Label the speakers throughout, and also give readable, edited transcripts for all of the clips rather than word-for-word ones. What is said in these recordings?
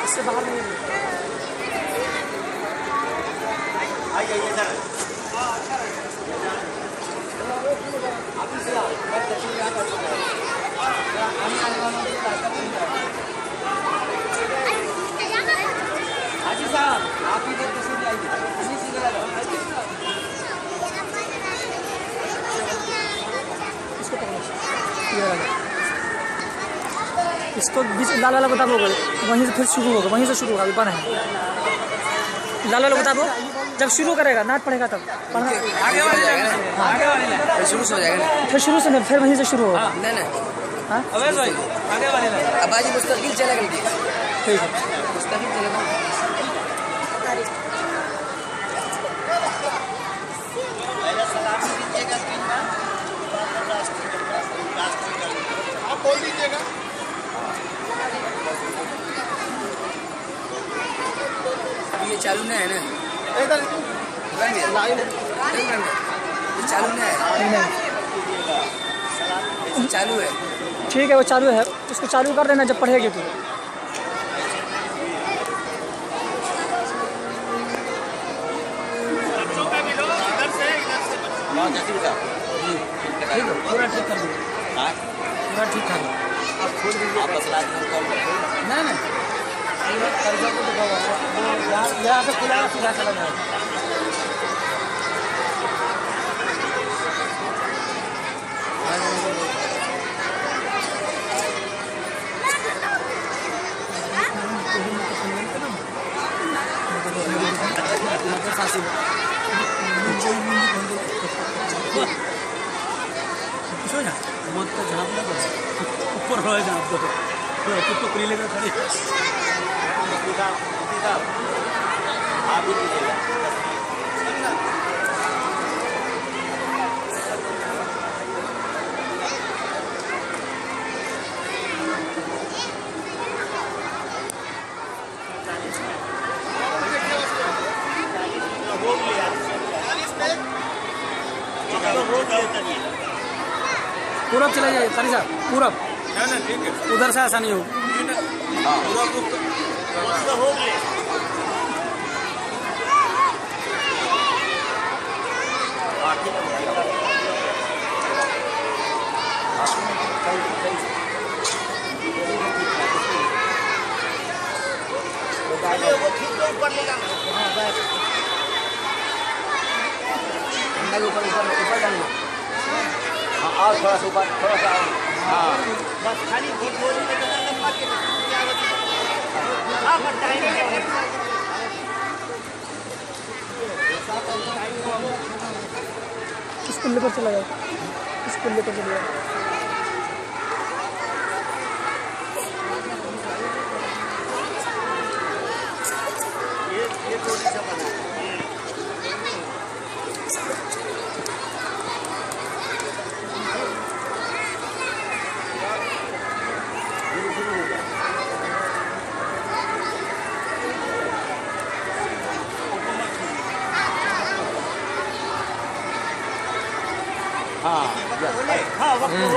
Speaker 1: इससे बाहर नहीं हाजी साहब आप इधर कैसे आएंगे? इसको इसको बीच लाल वाला बताबो, वहीं से फिर शुरू होगा, वहीं से शुरू होगा, अभी बना है। लाल वाला बताबो, जब शुरू करेगा नाट पड़ेगा तब पढ़ना आगे वाले फिर शुरू से हो जाएगा, फिर शुरू से नहीं, फिर वहीं से शुरू होगा। नहीं नहीं हाँ अवैध भाई आगे वाले अब आज मुस्तकिल चलेगा, ठीक है मुस्तकिल चलेगा। आप बोल दीजिएगा। ये चालू नहीं है ना, चालू नहीं है, चालू है, ठीक है वो चालू है, उसको चालू कर देना जब पढ़ेगी तो। पूरा ठीक कर दीजिए, पूरा ठीक कर आप छोड़ दीजिए, आप नहीं यहाँ से खुला सीधा चला जाएगा। ऊपर हो जाए तो खुली लेकर खड़ी पूरब चला जाइए सारी साहब, पूरब उधर से आसानी हो। और थोड़ा सा ऊपर, थोड़ा सा हाँ बस खाली इस पुल्ले पर चला जाए, इस पुल्ले पर चला जाए। ये थोड़ी सा बना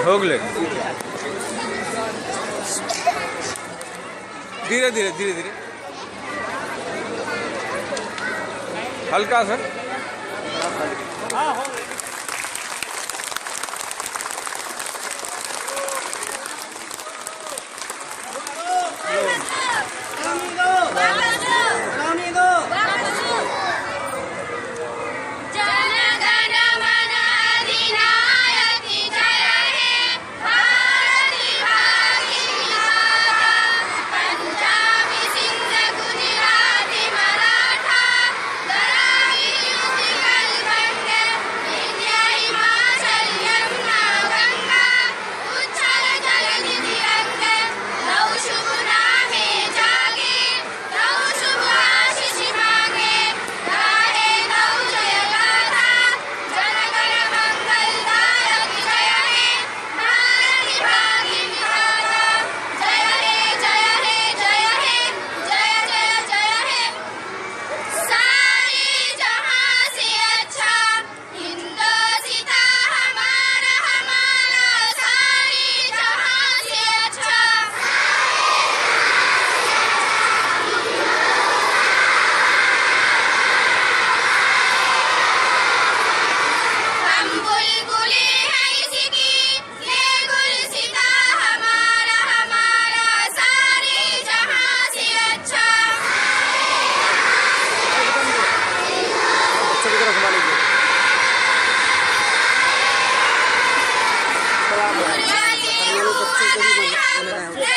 Speaker 1: हो गए धीरे धीरे धीरे धीरे हल्का सा
Speaker 2: कभी कोई